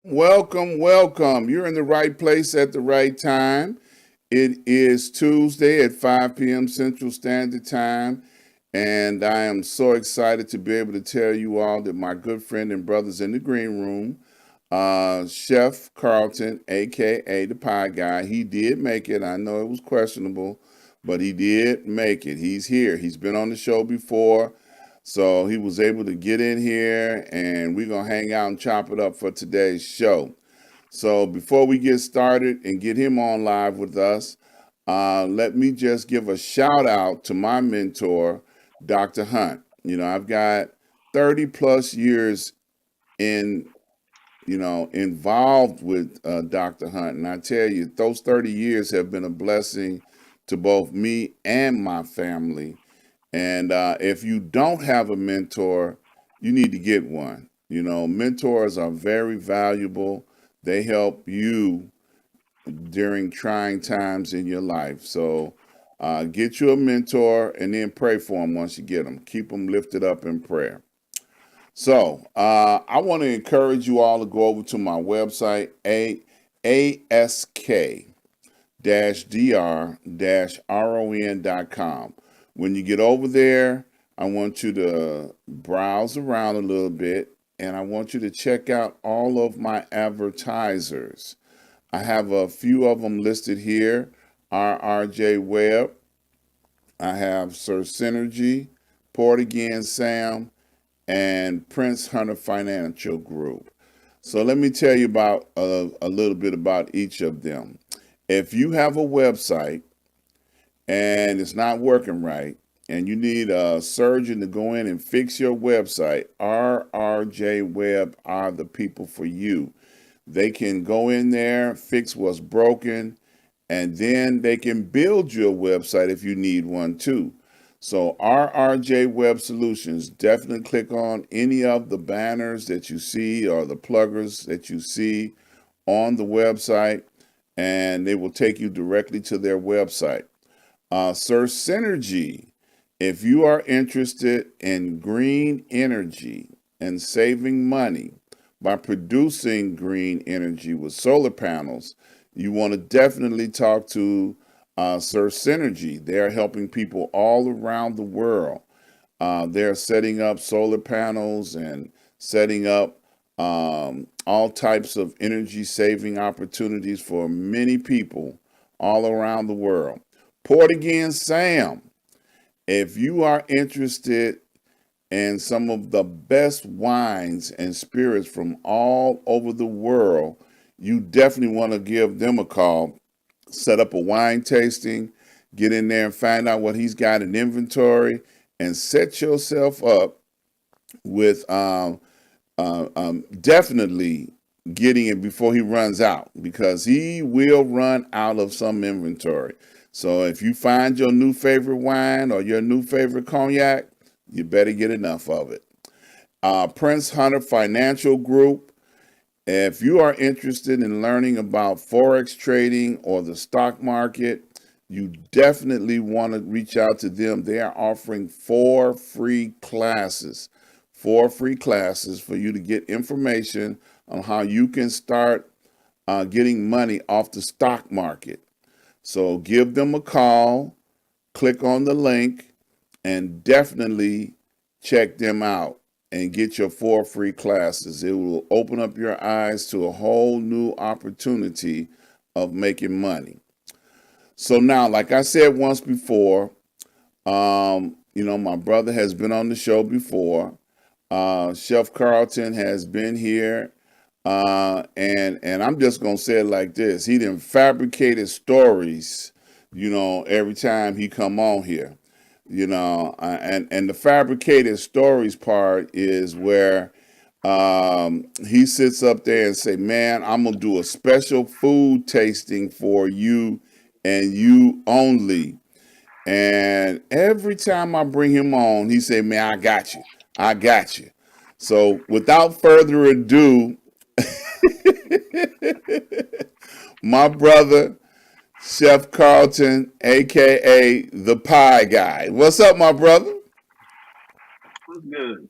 Welcome, welcome. You're in the right place at the right time. It is Tuesday at 5 p.m. Central Standard Time, and I am so excited to be able to tell you all that my good friend and brothers in the green room, Chef Carleton, aka the Pie Guy, he did make it. I know it was questionable, but he did make it. He's here. He's been on the show before. So he was able to get in here, and we're going to hang out and chop it up for today's show. So before we get started and get him on live with us, let me just give a shout out to my mentor, Dr. Hunt. I've got 30 plus years in, involved with Dr. Hunt. And I tell you, those 30 years have been a blessing to both me and my family. And if you don't have a mentor, you need to get one. Mentors are very valuable. They help you during trying times in your life. So get you a mentor and then pray for them once you get them. Keep them lifted up in prayer. So I want to encourage you all to go over to my website, ask-dr-ron.com. When you get over there, I want you to browse around a little bit, and I want you to check out all of my advertisers. I have a few of them listed here. RRJ Webb. I have Sir Synergy, Port Again Sam, and Prince Hunter Financial Group. So let me tell you about a little bit about each of them. If you have a website and it's not working right, and you need a surgeon to go in and fix your website, RRJ Web are the people for you. They can go in there, fix what's broken, and then they can build you a website if you need one too. So RRJ Web Solutions, definitely click on any of the banners that you see or the pluggers that you see on the website, and they will take you directly to their website. Sir Synergy, if you are interested in green energy and saving money by producing green energy with solar panels, you want to definitely talk to Sir Synergy. They're helping people all around the world. They're setting up solar panels and setting up all types of energy saving opportunities for many people all around the world. Port Again Sam, if you are interested in some of the best wines and spirits from all over the world, you definitely want to give them a call. Set up a wine tasting, get in there and find out what he's got in inventory, and set yourself up with definitely getting it before he runs out, because he will run out of some inventory. So if you find your new favorite wine or your new favorite cognac, you better get enough of it. Prince Hunter Financial Group, if you are interested in learning about Forex trading or the stock market, you definitely want to reach out to them. They are offering 4 free classes. 4 free classes for you to get information on how you can start getting money off the stock market. So give them a call, click on the link, and definitely check them out and get your 4 free classes. It will open up your eyes to a whole new opportunity of making money. So now, like I said once before, my brother has been on the show before. Chef Carleton has been here. And I'm just going to say it like this. He done fabricated stories, every time he come on here. And the fabricated stories part is where he sits up there and say, man, I'm going to do a special food tasting for you and you only. And every time I bring him on, he say, man, I got you. So without further ado, my brother, Chef Carleton, aka the Pie Guy. What's up, my brother? What's good?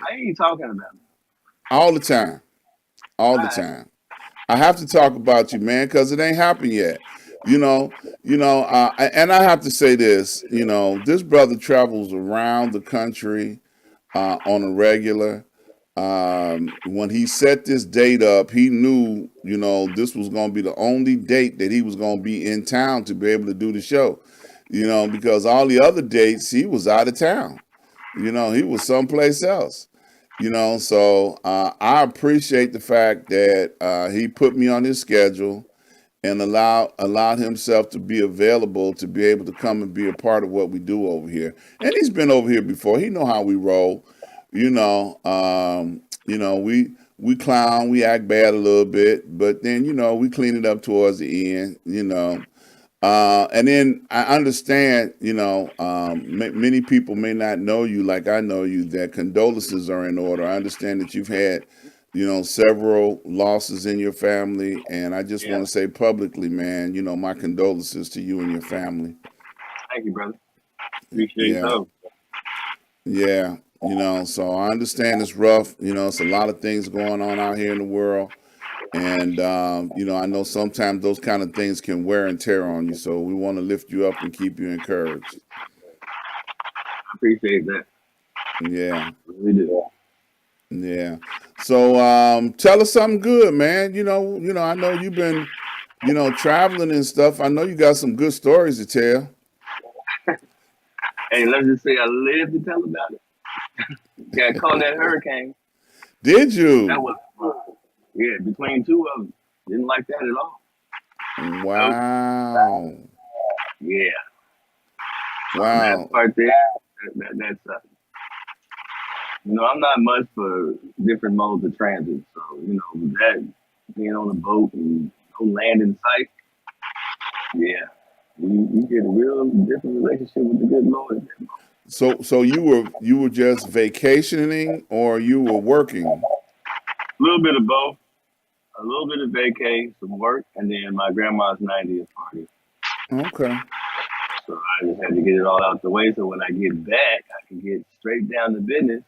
I ain't talking about it. All the time. All All the right. time. I have to talk about you, man, because it ain't happened yet. You know, and I have to say this. This brother travels around the country on a regular. When he set this date up, he knew, this was going to be the only date that he was going to be in town to be able to do the show. Because all the other dates he was out of town. He was someplace else. So I appreciate the fact that he put me on his schedule and allowed himself to be available to be able to come and be a part of what we do over here. And he's been over here before. He know how we roll. We clown, we act bad a little bit, but then we clean it up towards the end. And then I understand, many people may not know you like I know you, that condolences are in order. I understand that you've had, several losses in your family. And I just Yeah. want to say publicly, man, my condolences to you and your family. Thank you, brother. Appreciate Yeah. those. Yeah. So I understand it's rough. It's a lot of things going on out here in the world. And, I know sometimes those kind of things can wear and tear on you. So we want to lift you up and keep you encouraged. I appreciate that. Yeah. We do. Yeah. So tell us something good, man. I know you've been, traveling and stuff. I know you got some good stories to tell. Hey, let's just say I lived to tell about it. Got caught in that hurricane. Did That you? was, yeah, between two of them. Didn't like that at all. Nope. Wow. Yeah. So that Wow. part there, that's I'm not much for different modes of transit. So, that being on a boat and no land in sight, yeah. You get a real different relationship with the good Lord. So you were just vacationing or you were working? A little bit of both, a little bit of vacay, some work, and then my grandma's 90th party. Okay. So I just had to get it all out the way so when I get back, I can get straight down to business.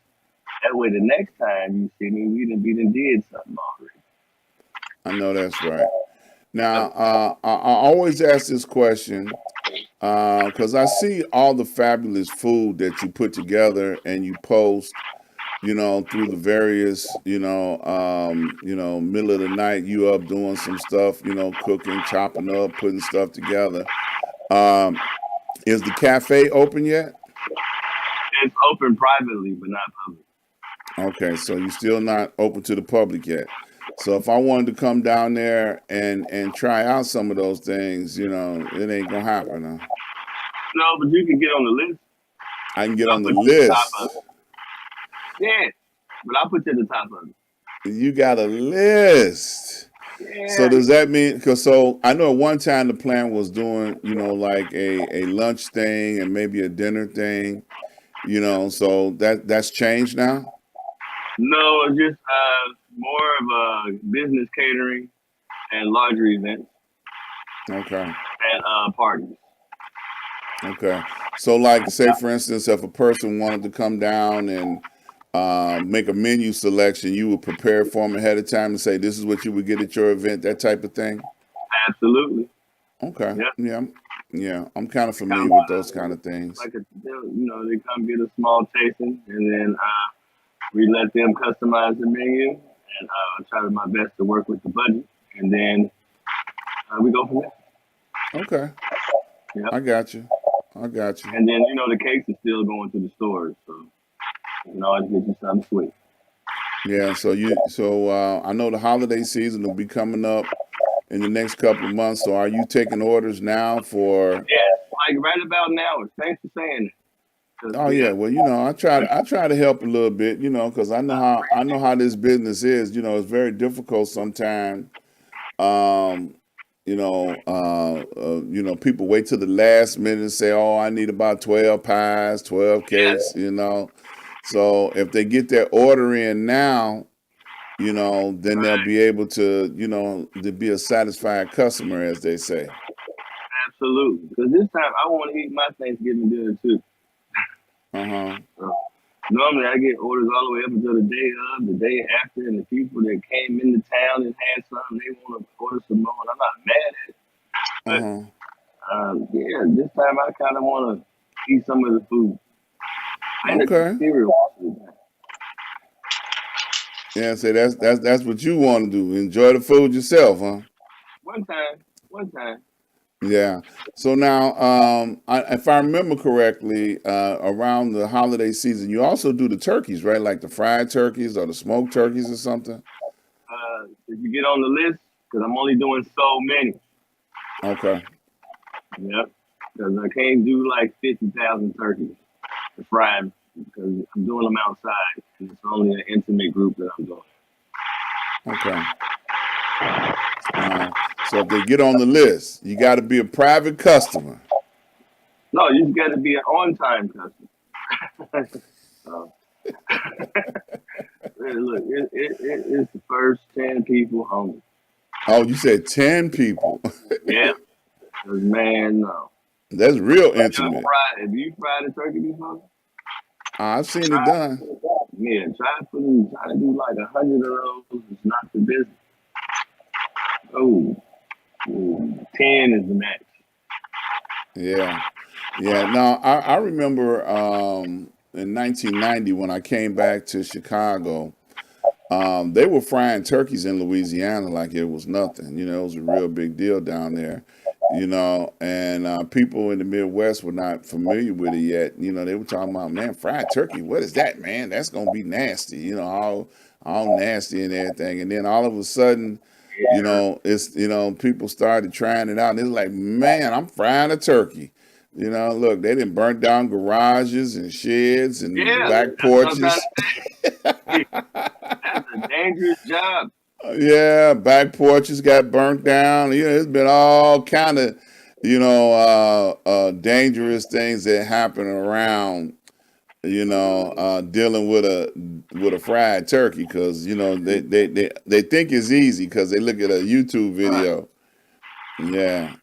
That way, the next time you see me, we done did something already. I know that's right. Now, Yep. I always ask this question because I see all the fabulous food that you put together and you post, through the various, middle of the night, you up doing some stuff, cooking, chopping up, putting stuff together. Um, is the cafe open yet? It's open privately, but not public. Okay, so you're still not open to the public yet. So if I wanted to come down there and try out some of those things, it ain't gonna happen. Huh? No, but you can get on the list. I can get I'll on the put you at the top of list. it. Yeah, but I'll put you at the top of it. You got a list. So Yeah. does that mean? Because so I know at one time the plan was doing, like a lunch thing and maybe a dinner thing. So that's changed now. No, it's just more of a business catering and larger events Okay. and parties. Okay. So, like, say for instance, if a person wanted to come down and make a menu selection, you would prepare for them ahead of time and say, "This is what you would get at your event," that type of thing. Absolutely. Okay. Yep. Yeah. Yeah. I'm kind of They come familiar with on those kind of things. like they come get a small tasting, and then we let them customize the menu, and try my best to work with the budget, and then we go from there. Okay. Yep. I got you. I got you. And then the cakes are still going to the stores, so you can always get you something sweet. Yeah. So I know the holiday season will be coming up in the next couple of months. So are you taking orders now for? Yeah, like right about now. Thanks for saying it. 'Cause, Oh yeah, yeah, well, I try to help a little bit, because I know how this business is. It's very difficult sometimes. Um, people wait till the last minute and say, "Oh, I need about 12 pies, 12 yeah, cakes," So if they get their order in now, then they'll Right. be able to, to be a satisfied customer, as they say. Absolutely. Because this time I want to eat my Thanksgiving dinner too. Uh-huh. So, normally I get orders all the way up until the day of, the day after, and the people that came into town and had something, they want to order some more. And I'm not mad at it. But Uh-huh. yeah, this time I kind of want to eat some of the food. I end up eating Okay. cereal most of the time. Yeah, so that's what you want to do. Enjoy the food yourself, huh? One time. Yeah. So now, if I remember correctly, around the holiday season, you also do the turkeys, right? Like the fried turkeys or the smoked turkeys or something. If you get on the list, because I'm only doing so many. Okay. Yep. Because I can't do like 50,000 turkeys to fry 'em because I'm doing them outside, and it's only an intimate group that I'm doing. Okay. So if they get on the list, you got to be a private customer. No, you just got to be an on-time customer. So, look, it's the first 10 people hungry. Oh, you said 10 people. Yeah, 'cause, man, no. That's real intimate. Have you fried a turkey before? I've seen it Try, done. yeah, try to do like 100 of those. It's not the business. Oh, 10 is the max. Yeah. Yeah. Now, I remember in 1990 when I came back to Chicago, they were frying turkeys in Louisiana like it was nothing. It was a real big deal down there. And people in the Midwest were not familiar with it yet. They were talking about, man, fried turkey. What is that, man? That's gonna be nasty. All nasty and everything. And then all of a sudden, Yeah, it's people started trying it out, and it's like, man, I'm frying a turkey. Look, they didn't burn down garages and sheds and yeah. back That's what I'm trying porches. to say. That's a dangerous job. Yeah, back porches got burnt down. It's been all kind of, dangerous things that happen around, dealing with a fried turkey because they think it's easy because they look at a YouTube Right. video. Yeah,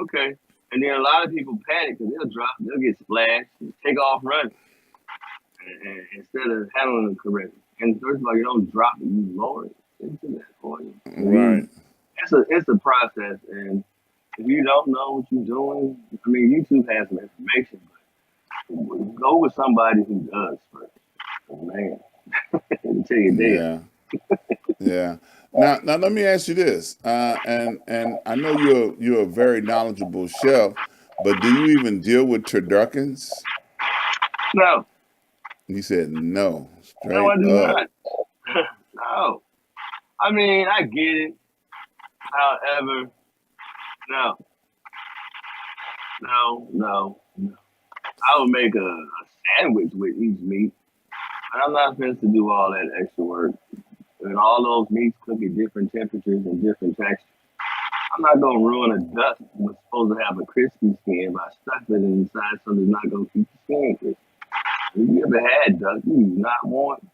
Okay. And then a lot of people panic because they'll get splashed, and take off running instead of handling it correctly. And first of all, you don't drop it, you lower it into that oil. So right. it's a process, and if you don't know what you're doing, I mean, YouTube has some information, but go with somebody who does first. Oh, man, until you're dead. Yeah, yeah. Now let me ask you this, and I know you're a very knowledgeable chef, but do you even deal with turduckens? No, He said no, no, I straight do up. not. No, I mean, I get it. However, no, no. I would make a sandwich with each meat, but I'm not supposed to do all that extra work. And all those meats cook at different temperatures and different textures. I'm not gonna ruin a duck that's supposed to have a crispy skin by stuffing it inside something that's not gonna keep the skin crispy. If you ever had duck, you do not want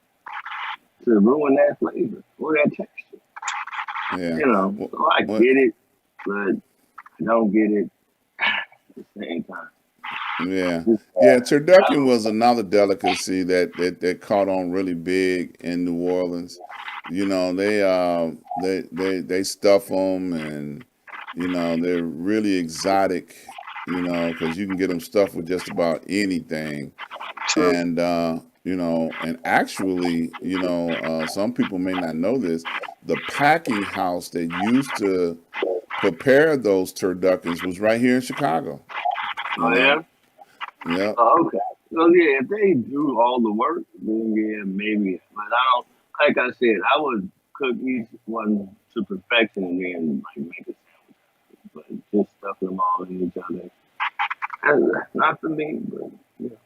to ruin that flavor or that texture. Yeah. Well, So I what? get it, but I don't get it at the same time. Yeah. Just, Yeah. I Turducken don't, was another delicacy that caught on really big in New Orleans. They stuff them, and they're really exotic. Because you can get them stuffed with just about anything. true. And actually, some people may not know this. The packing house that used to prepare those turduckens was right here in Chicago. You Oh know, yeah. yep. Oh, okay. So yeah, if they do all the work, then yeah, maybe. But I don't. Like I said, I would cook each one to perfection and then like make a sandwich. But just stuffing them all in each other, not for me. But yeah,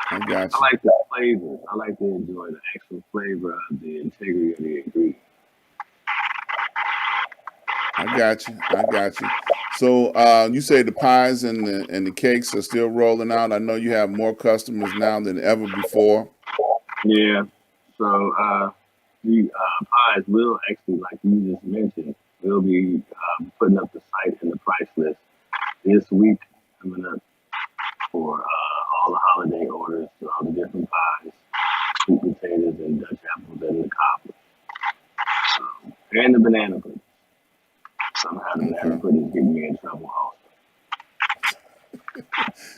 I I got you. like the flavor. I like to enjoy the actual flavor of the integrity of the ingredient. I got you. I got you. So you say the pies and the cakes are still rolling out. I know you have more customers now than ever before. Yeah. So the pies will actually, like you just mentioned, we'll be putting up the site and the price list this week coming up for all the holiday orders, all the different pies, sweet potatoes and Dutch apples and the cobbler. And the banana pudding. Somehow the banana Okay. pudding is getting me in trouble also.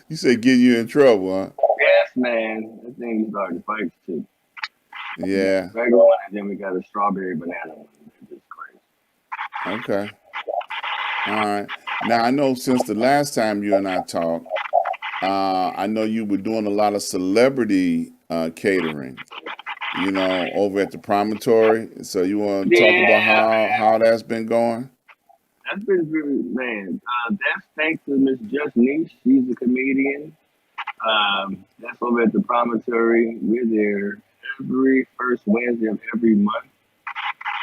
You say get you in trouble, huh? Yes, man. That thing started fights too. We got Yeah. the regular one and then we got a strawberry banana one. They're just crazy. Okay. All right. Now I know since the last time you and I talked, I know you were doing a lot of celebrity catering. Over at the promontory. So you want to talk about Yeah, how that's been going? that's been really, man. That's thanks to Miss Just Niche. She's a comedian. That's over at the promontory. We're there every first Wednesday of every month.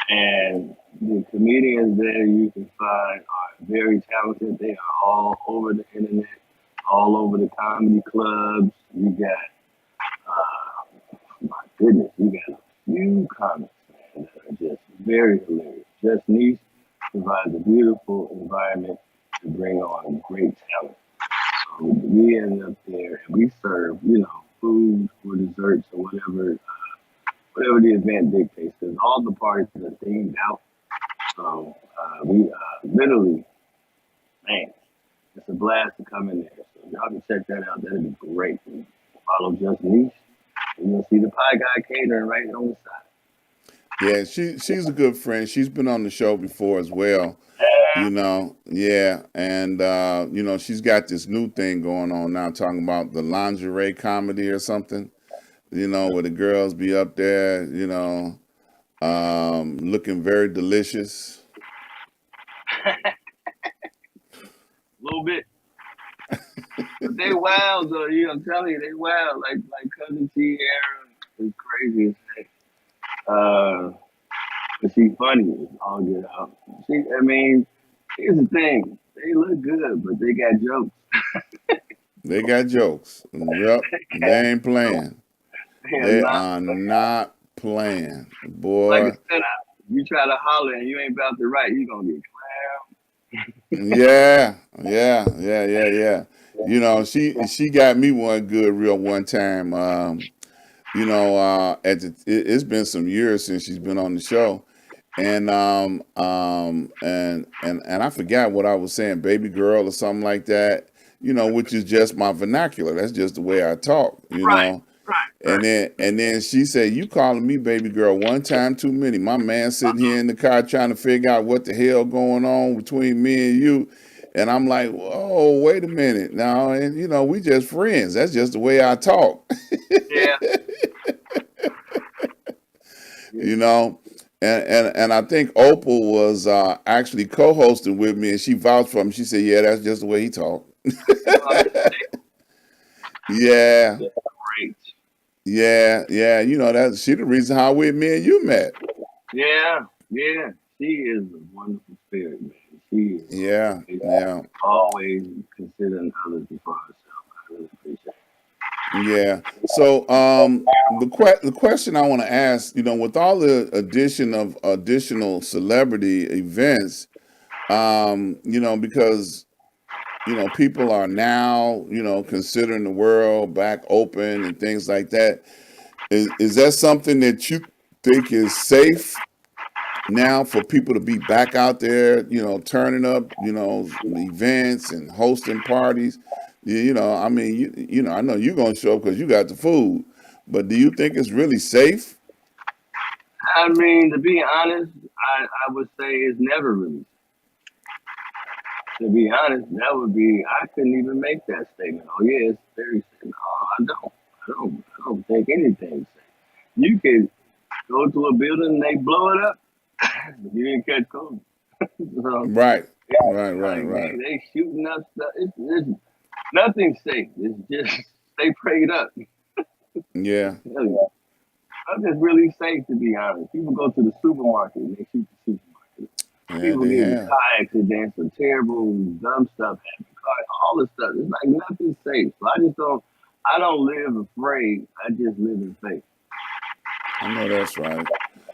And the comedians there you can find are very talented. They are all over the internet, all over the comedy clubs. You got, my goodness, you got a few comics, man, that are just very hilarious. Just Niche provides a beautiful environment to bring on great talent. So we end up there and we serve, food or desserts or whatever the event dictates. Because all the parties are themed out. So we literally, man, it's a blast to come in there. So if y'all can check that out. That'd be great. And follow Just Niche, and you'll see the Pie Guy catering right on the side. Yeah, she's a good friend. She's been on the show before as well. Yeah, and she's got this new thing going on now, talking about the lingerie comedy or something. Where the girls be up there, looking very delicious. A little bit, but they wild though. I'm telling you, they wild. Like cousin Tierra is crazy as heck. But she funny as all get out. I mean, here's the thing: they look good, but they got jokes. They got jokes. Yep, they ain't playing. They are They not are not playing, like a boy. setup. You try to holler and you ain't about to write, you gonna get Yeah, yeah. She got me one good reel one time. It's been some years since she's been on the show, and I forgot what I was saying, baby girl or something like that. Which is just my vernacular. That's just the way I talk. right, right, And then she said, "You calling me baby girl one time too many." My man sitting here in the car trying to figure out what the hell going on between me and you, and I'm like, "Whoa, wait a minute now." And we just friends. That's just the way I talk. yeah, yeah. you know. And I think Opal was actually co-hosting with me, and she vouched for me. She said, "Yeah, that's just the way he talk." Yeah, Great. yeah. That's she the reason how me and you met. Yeah, yeah. She is a wonderful spirit, man. She is Yeah, always, yeah, always considering others before herself. I really appreciate yeah. So the question I want to ask, with all the addition of additional celebrity events, because people are now considering the world back open and things like that. Is that something that you think is safe now for people to be back out there, turning up, events and hosting parties? I mean, I know you're gonna show up because you got the food, but do you think it's really safe? I mean, to be honest, I would say it's never really. To be honest, that would be I couldn't even make that statement. Oh yeah, it's very safe. No, I don't. I don't think anything's safe. You could go to a building and they blow it up. You didn't catch COVID. So Right, it's right, like right. they shooting up stuff. It's nothing safe. It's just stay prayed up. Yeah, Nothing's really safe to be honest. People go to the supermarket and they shoot the supermarket. Yeah, People they get into have. car accidents and terrible dumb stuff happen. All this stuff. It's like nothing's safe. So I don't live afraid. I just live in faith. I know that's right.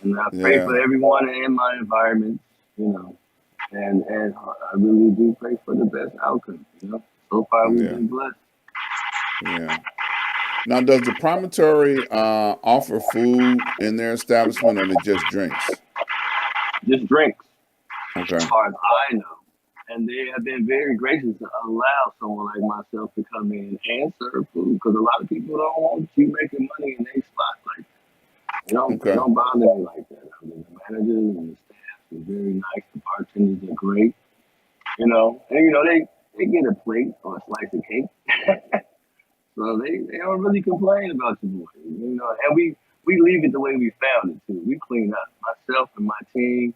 And I pray Yeah, for everyone in my environment, you know. And I really do pray for the best outcome, you know. So far we've yeah, been blessed. yeah. Now, does the promontory offer food in their establishment, or they just drinks? Just drinks, as Okay. far as I know. And they have been very gracious to allow someone like myself to come in and serve food because a lot of people don't want you making money in their spot like that. They Okay. don't bother me like that. I mean, the managers and the staff is very nice. The bartenders are great, you know. And they get a plate or a slice of cake, so they don't really complain about your boy, you know. And we leave it the way we found it too. We clean up. Myself and my team.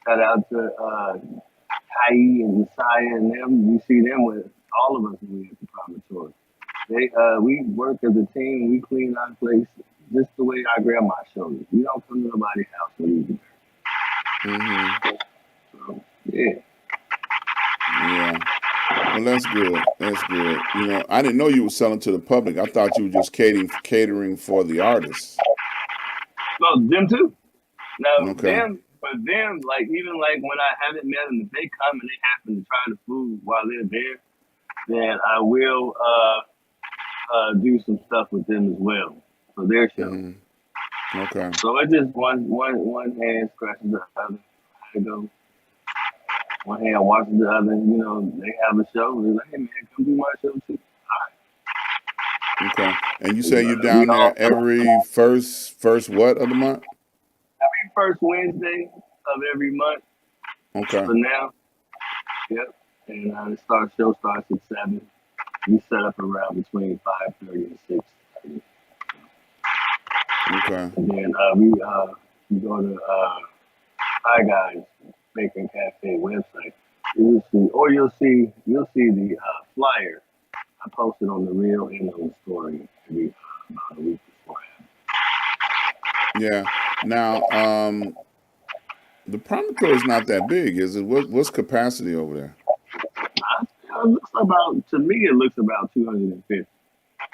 Shout out to Tai and Messiah and them. You see them with all of us when we at the promontory. We work as a team. We clean our place just the way our grandma showed us. We don't come to nobody's house with either. Mm-hmm. So yeah, Yeah. Well, that's good. That's good. I didn't know you were selling to the public. I thought you were just catering for the artists. no, them too. Now Okay. for them, like even like when I haven't met them, if they come and they happen to try the food while they're there, then I will do some stuff with them as well for their show. Mm-hmm. Okay. So it's just one hand scratches the other. I go one hand watches the other. You know, they have a show. They're like, hey man, come do my show too. Okay. And you say you're We down all there every first what of the month? every first Wednesday of every month Okay. for now. Yep. And show starts at 7. We set up around between 5:30 and 6:30. Okay. And then we go to Hi Guys Baker Cafe website. You'll see the flyer I posted on the reel and on the story every about a week before. Yeah. Now, the promontory is not that big, is it? What's capacity over there? It looks about to me. It looks about 250.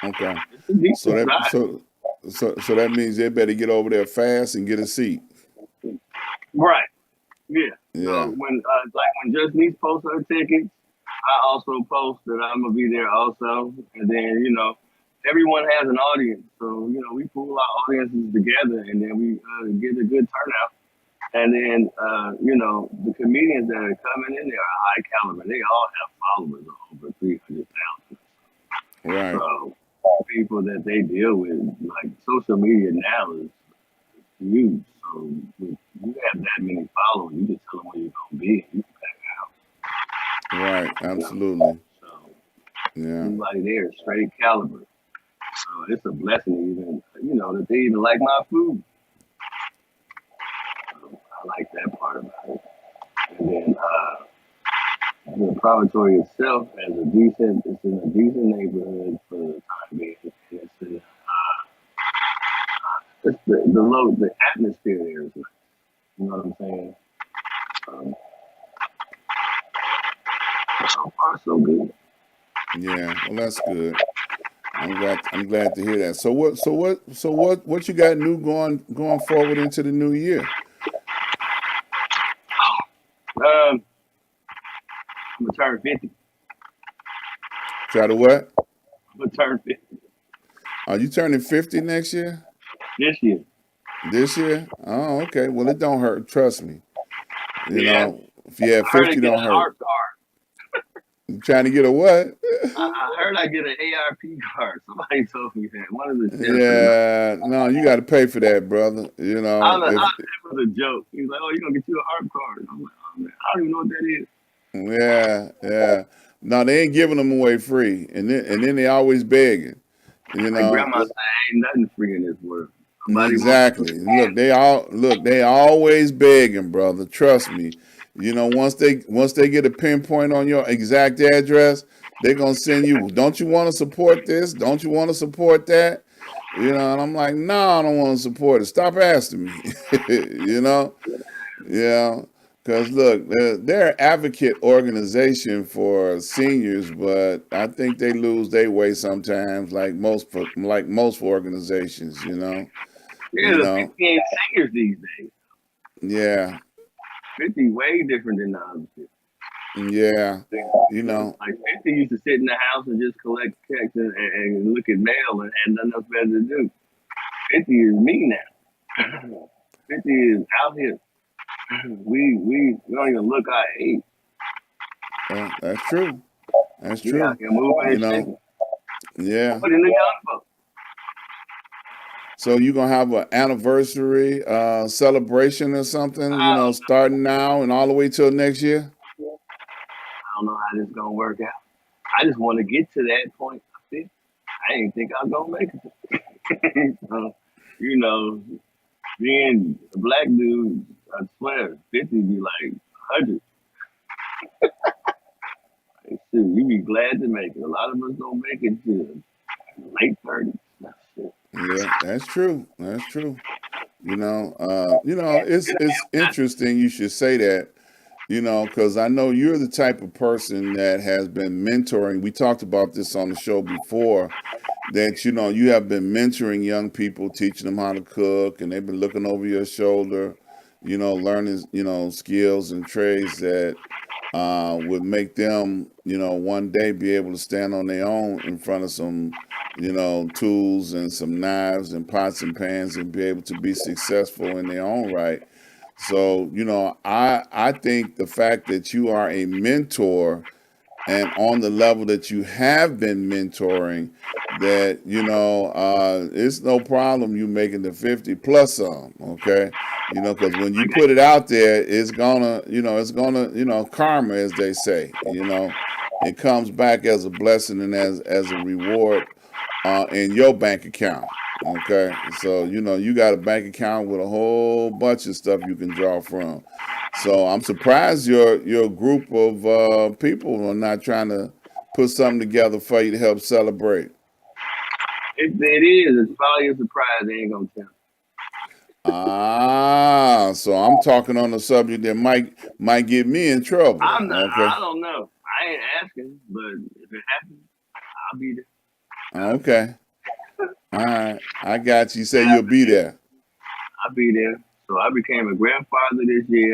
Okay. It's a So decent that size. so so that means they better get over there fast and get a seat. Right. Yeah. So Yeah. when Just Niece posts her tickets, I also post that I'm gonna be there also, and then everyone has an audience, so we pool our audiences together, and then we get a good turnout. And then the comedians that are coming in there are high caliber. They all have followers of over 300,000. Right. So people that they deal with, like social media now is huge. So if you have that many followers, you just tell them where you're gonna be, and you can pack out. Right. You know. Absolutely. So Yeah. everybody there is straight caliber. So it's a blessing even, that they even like my food. So I like that part about it. And then the promontory itself it's in a decent neighborhood for the time being. And it's the atmosphere there is nice. You know what I'm saying? Um, so far so good. Yeah. Well, that's good. I'm glad to hear that. So what you got new going forward into the new year? Um, I'm gonna turn 50. Try to what? I'm gonna turn 50 Are you turning 50 next year? this year. This year? Oh, okay. Well, it don't hurt. Trust me. Yeah, If you have I heard I 50, get don't an hurt. art card. You trying to get a what? I heard I get an ARP card. Somebody told me that. One of the chefs at night. Yeah, no, you got to pay for that, brother. I If it was a joke. He was like, "Oh, you're gonna get you an art card." I'm like, "Oh man, I don't even know what that is." yeah, yeah. No, they ain't giving them away free, and then they always begging. You My know, grandma said, "Ain't nothing free in this world. Somebody wants to." exactly. They always begging, brother. Trust me. Once they get a pinpoint on your exact address, they're gonna send you. Don't you want to support this? Don't you want to support that? And I'm like, no, I don't want to support it. Stop asking me. you know, yeah. Because look, they're an advocate organization for seniors, but I think they lose their way sometimes, like most organizations. Yeah, You the know, 50 ain't seniors these days. yeah, 50 way different than the other shit. yeah, you know, Like 50 used to sit in the house and just collect checks and look at mail and had nothing else better to do. 50 is me now. 50 is out here. We don't even look our age. that's true. That's We out true. here moving You and know, shaking. yeah. What in the young folks? So you're gonna have an anniversary celebration or something, I starting now and all the way till next year. don't know how this is gonna work out. I just want to get to that point. I didn't think I was gonna make it. You know, being a black dude, I swear, 50 be like 100. Like, shoot, you be glad to make it. A lot of us don't make it to late 30s. Shit. Yeah, that's true. That's true. It's interesting you should say that. Because I know you're the type of person that has been mentoring. We talked about this on the show before, that you have been mentoring young people, teaching them how to cook, and they've been looking over your shoulder, learning skills and trades that would make them one day be able to stand on their own in front of some tools and some knives and pots and pans and be able to be successful in their own right. So I think the fact that you are a mentor and on the level that you have been mentoring, that it's no problem you making the 50 plus some. Okay, because when you put it out there, it's gonna karma, as they say. It comes back as a blessing and as a reward in your bank account. Okay, so you got a bank account with a whole bunch of stuff you can draw from. So I'm surprised your group of people are not trying to put something together for you to help celebrate. If it is, it's probably a surprise. They ain't gonna tell. So I'm talking on a subject that might get me in trouble. I'm not. Okay, I don't know. I ain't asking, but if it happens, I'll be there. okay, all right. I got you. You say you'll be there. I'll be there. So I became a grandfather this year,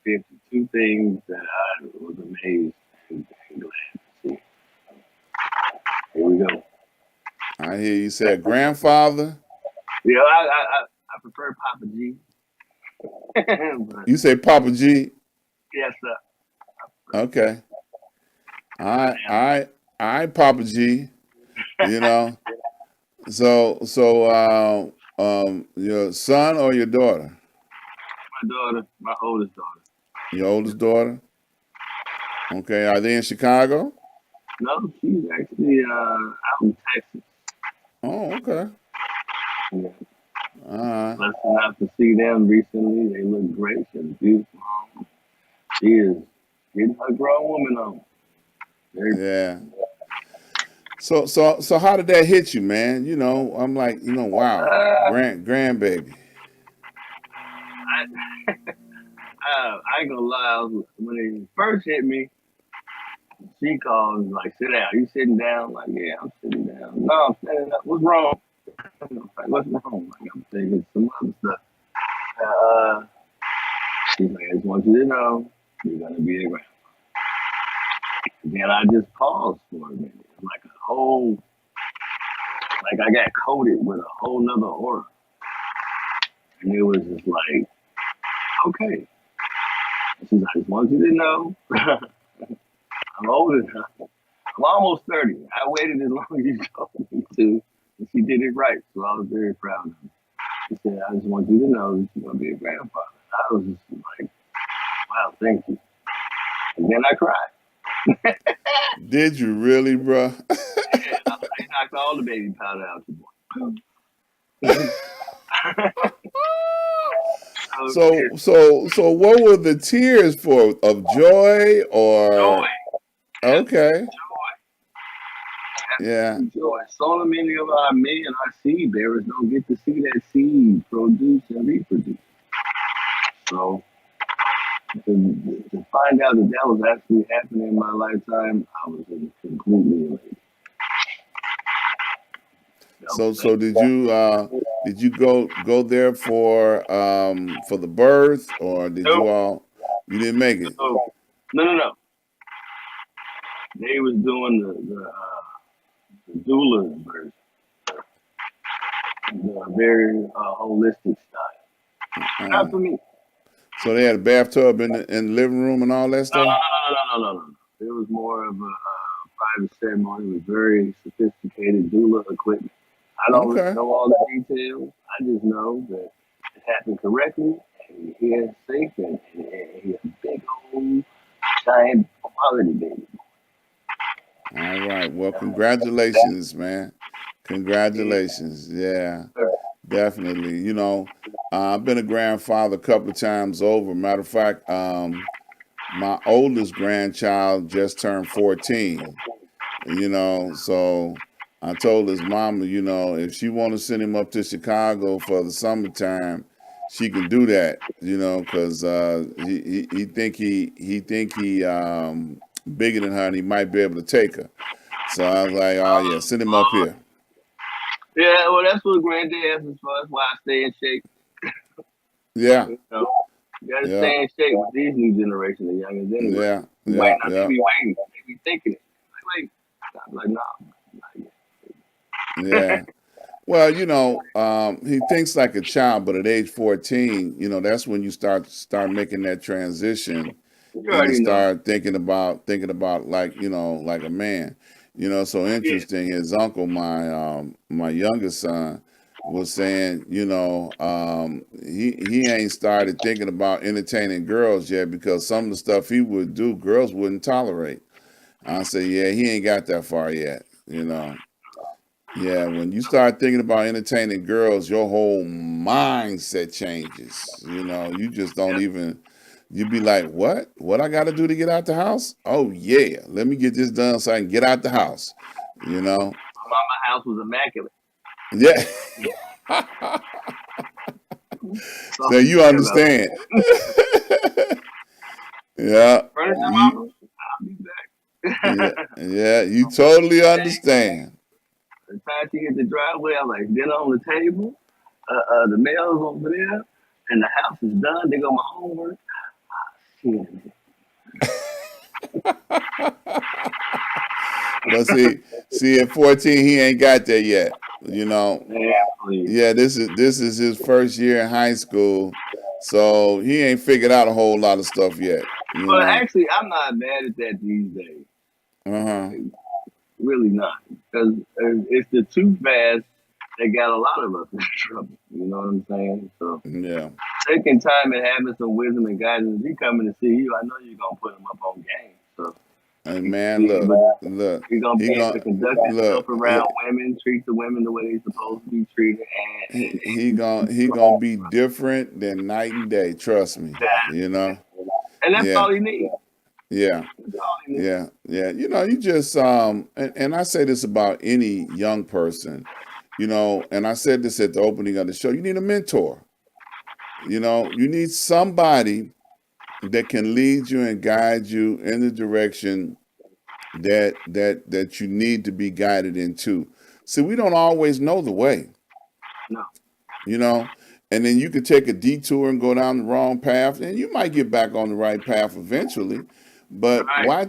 and 52 things that I was amazed and glad to see. Here we go. I hear you said grandfather. Yeah, I prefer Papa G, but You say Papa G. yes, sir. Okay. I I am I I Papa G. You know. So your son or your daughter? my daughter, my oldest daughter. Your oldest daughter. Okay. Are they in Chicago? No, she's actually out in Texas. Oh, okay. Yeah. All right. Blessed enough to see them recently. They look great. She's a beautiful home. She is getting her grown woman on. Very. Yeah. So how did that hit you, man? I'm like, wow, grandbaby. I ain't gonna lie. When it first hit me, she called and like, "Sit down." You sitting down? Like, yeah, I'm sitting down. No, I'm standing up. What's wrong? Like, what's wrong? Like, I'm thinking some other stuff. Uh, she's like, I just want you to know you're gonna be a grandma. Then I just paused for a minute, like a whole, like I got coated with a whole nother aura, and it was just like, okay. And she's like, I just want you to know, I'm old enough. I'm almost 30. I waited as long as you told me to, and she did it right. So I was very proud of her. She said, I just want you to know that you're gonna be a grandfather. I was just like, wow, thank you. And then I cried. Did you really, bro? Yeah, I knocked all the baby powder out your boy. So So what were the tears for? Of joy joy, or okay? joy, Yeah, absolute joy. So many of our men, our seed bearers, don't get to see that seed produce and reproduce. So To find out that that was actually happening in my lifetime, I was completely elated. So So thank did you go there for the birth, or did you. you all you didn't make it? So, no. They was doing the doula version, the very holistic style. Not Uh, for me. so they had a bathtub in the living room and all that No, stuff. no. It was more of a private ceremony with very sophisticated doula equipment. I don't really Okay. know all the details. I just know that it happened correctly, and he is safe, and he's a big old giant quality baby. All right. Well, congratulations, man. Yeah, Congratulations. Yeah, sir. definitely. I've been a grandfather a couple of times over. Matter of fact, my oldest grandchild just turned 14. So I told his mama, if she want to send him up to Chicago for the summertime, she can do that, because he bigger than her and he might be able to take her. So I was like, oh yeah, send him up here. Yeah, well, that's what granddad asks for. That's why I stay in shape. Yeah, You know, you gotta yeah, stay in shape with these new generation of youngins anyway. yeah, Wait, yeah, now they yeah, be waiting. They be thinking it. Like, wait. I'm like, nah, not yeah. Well, he thinks like a child, but at age 14, that's when you start making that transition, you and you already know. start thinking about like like a man. So Yeah. interesting. His uncle, my youngest son, was saying, he ain't started thinking about entertaining girls yet because some of the stuff he would do, girls wouldn't tolerate. I say, yeah, he ain't got that far yet. Yeah, when you start thinking about entertaining girls, your whole mindset changes. You just don't even, you be like, what? What I got to do to get out the house? Oh, yeah, let me get this done so I can get out the house. You know? My mama house was immaculate. Yeah. That's all So I'm you saying about it. understand. Yeah. Furniture You, mama, I'll be yeah, back. yeah, you totally understand. The time she hit the driveway, I'm like, dinner on the table, the mail's over there, and the house is done. They got my homework. Shit, But see, at 14, he ain't got there yet. You know, man, please. Yeah, this is his first year in high school, so he ain't figured out a whole lot of stuff yet. But actually, I'm not mad at that these days. Uh-huh. Like, really not. Because it's the too fast that got a lot of us in trouble. You know what I'm saying? So Yeah. taking time and having some wisdom and guidance, he coming to see you, I know you're gonna put him up on game. So And he's man, be able to, look. he's gonna He be able to gonna conduct himself look. around women, treat the women the way they're supposed to be treated, He gonna be different than night and day. Trust me. and that's Yeah. all he needs. Yeah. That's all he needs. Yeah. You just and I say this about any young person, and I said this at the opening of the show. You need a mentor. You need somebody that can lead you and guide you in the direction that you need to be guided into. See, we don't always know the way, No, you know, and then you could take a detour and go down the wrong path, and you might get back on the right path eventually. But right? why,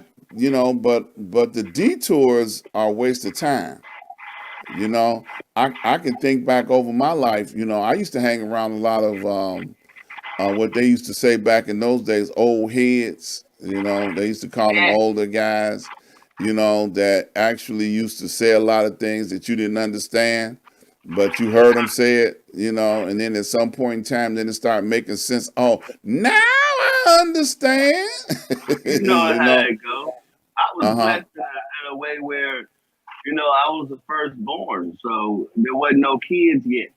but the detours are a waste of time. You know, I can think back over my life. I used to hang around a lot of what they used to say back in those days, old heads. They used to call them Yeah, older guys, that actually used to say a lot of things that you didn't understand, but you heard them say it, and then at some point in time, then it started making sense. Oh, now I understand. you know you how know, it go. I was uh huh. blessed in a way where I was the firstborn, so there wasn't no kids yet.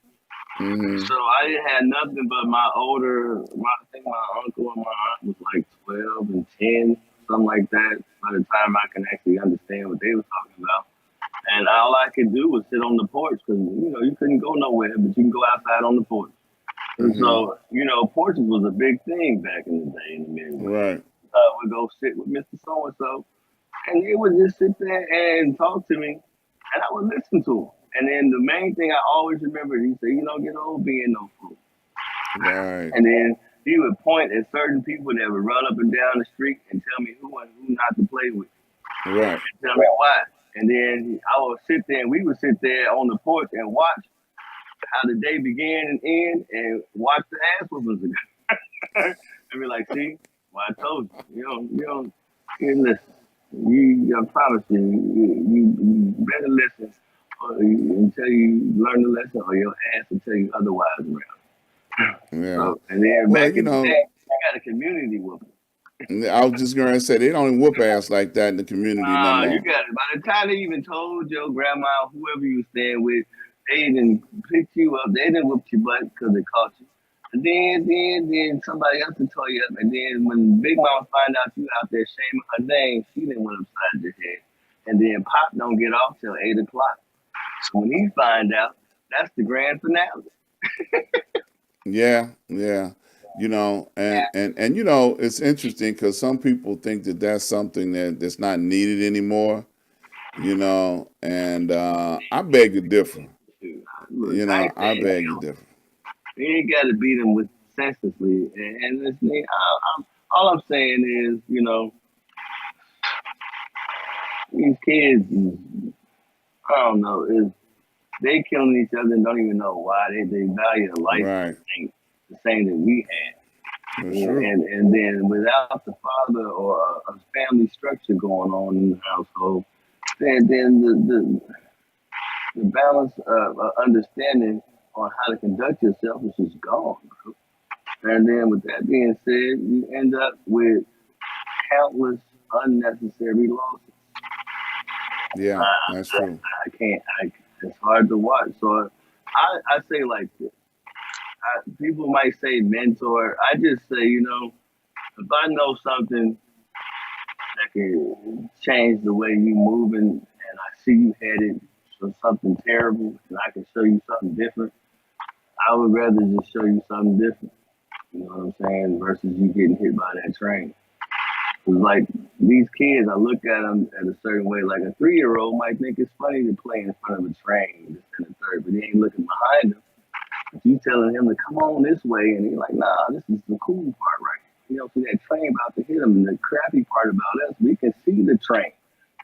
Hmm. So I didn't have nothing but I think my uncle and my aunt was like 12 and 10, something like that. By the time I can actually understand what they were talking about, and all I could do was sit on the porch because you couldn't go nowhere, but you can go outside on the porch. And Mm-hmm. so, porches was a big thing back in the day in the Midwest. Right. Would go sit with Mr. So and so, and they would just sit there and talk to me, and I would listen to him. And then the main thing I always remember, he said, get old being no fool. Right. And then he would point at certain people that would run up and down the street and tell me who and who not to play with, Right. and tell me why. And then I would sit there and we would sit there on the porch and watch how the day began and end and watch the ass whoopings and be like, see, well, I told you, listen. I promise you better listen until you learn the lesson, or your ass will tell you otherwise around. Yeah. So, and then Well, back in the day, I got a community whooping. I was just going to say they don't whoop ass like that in the community no You more. got it. By the time they even told your grandma, whoever you staying with, they didn't pick you up. They didn't whoop your butt because they caught you. And then somebody else will tell you up. And then when Big Mama find out you out there shaming her name, she didn't went upside your head. And then Pop don't get off till 8 o'clock. So when he find out, that's the grand finale. Yeah, yeah. And it's interesting because some people think that that's something that's not needed anymore. And I beg to differ. Shoot, look, I ain't I saying beg to differ. you ain't got to beat them with senselessly. And listen, all I'm saying is, these kids, I don't know, is they killing each other and don't even know why. They value life Right. ain't the same that we had. That's true. And then without the father or a family structure going on in the household, then the balance of understanding on how to conduct yourself is just gone, bro. And then with that being said, you end up with countless unnecessary losses. Yeah, that's true. I can't. It's hard to watch. So I say like this. People might say mentor. I just say, if I know something that can change the way you moving, and I see you headed for something terrible, and I can show you something different, I would rather just show you something different. You know what I'm saying? Versus you getting hit by that train. Cause like these kids, I look at them at a certain way. Like a 3-year-old might think it's funny to play in front of a train, this and the third, but he ain't looking behind him. But you telling him to come on this way, and he's like, nah, this is the cool part, right? See that train about to hit him. And the crappy part about us, we can see the train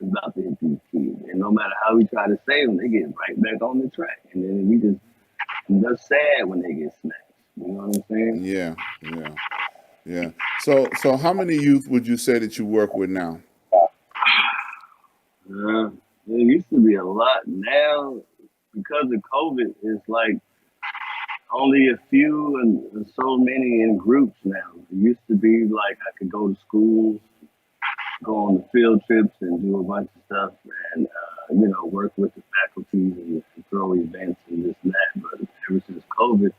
is about to hit these kids, and no matter how we try to save them, they get right back on the track, and then we just sad when they get snatched. You know what I'm saying? Yeah, yeah, yeah. So how many youth would you say that you work with now? Uh, there used to be a lot. Now, because of COVID, it's like only a few and so many in groups now. It used to be like I could go to schools, go on the field trips, and do a bunch of stuff, and work with the faculties and throw events and this and that. But ever since COVID,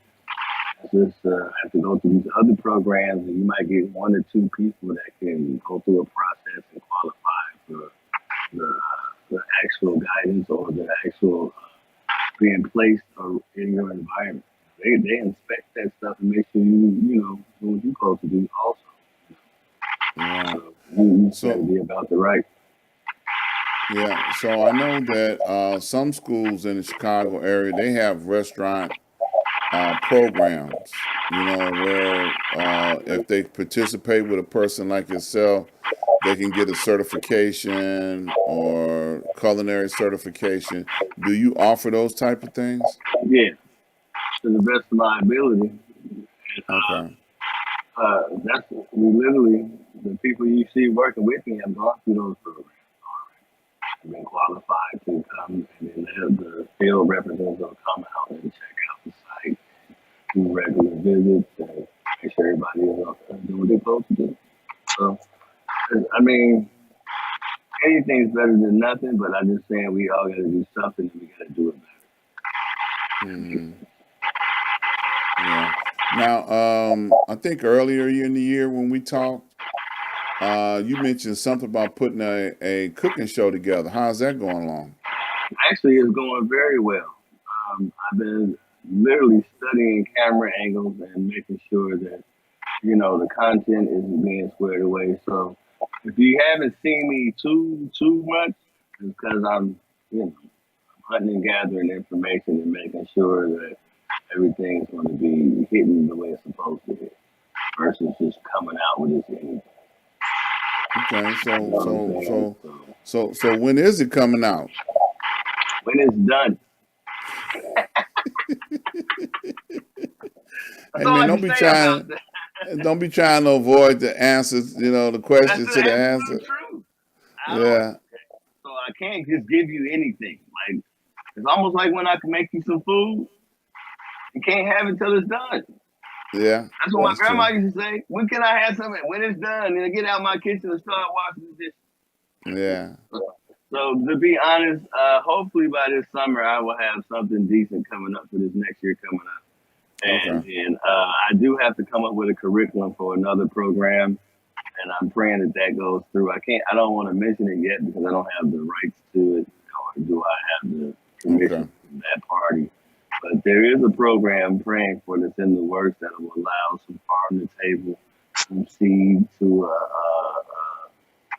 I just have to go through these other programs, and you might get 1 or 2 people that can go through a process and qualify for the actual guidance or the actual being placed in your environment. They inspect that stuff and make sure you know what you're supposed to do also. Right. So you got to So be about the right. yeah, so I know that some schools in the Chicago area they have restaurant programs. Where if they participate with a person like yourself, they can get a certification or culinary certification. Do you offer those type of things? Yeah, to the best of my ability. Okay. That's we literally the people you see working with me have gone through those programs. Have been qualified to come, and then the field representatives will come out and check out the site, do regular visits, and make sure everybody is doing what they're supposed to do. So, I mean, anything's better than nothing, but I'm just saying we all got to do something and we got to do it Hmm. Yeah. Now, I think earlier in the year when we talked, you mentioned something about putting a cooking show together. How's that going along? better. Actually, it's going very well. I've been literally studying camera angles and making sure that the content is being squared away. So if you haven't seen me too much, it's because I'm hunting and gathering information and making sure that everything's going to be hitting the way it's supposed to hit, versus just coming out with this anything. Okay, You know what I'm saying? so when is it coming out? When it's done, that's Hey all man, I can say about that. don't be trying to avoid the answers, the That's questions the to the absolute answer. truth. I don't, Yeah, so I can't just give you anything. Like, it's almost like when I can make you some food, you can't have it till it's done. yeah, That's what my that's grandma true. used to say. When can I have something? When it's done, then I get out my kitchen and start washing the dishes. Yeah. So to be honest, hopefully by this summer I will have something decent coming up for this next year coming up. And Okay. then I do have to come up with a curriculum for another program, and I'm praying that goes through. I don't want to mention it yet because I don't have the rights to it, or do I have the Okay. permission from that party. But there is a program I'm praying for that's in the works that will allow some farm to table, some seed to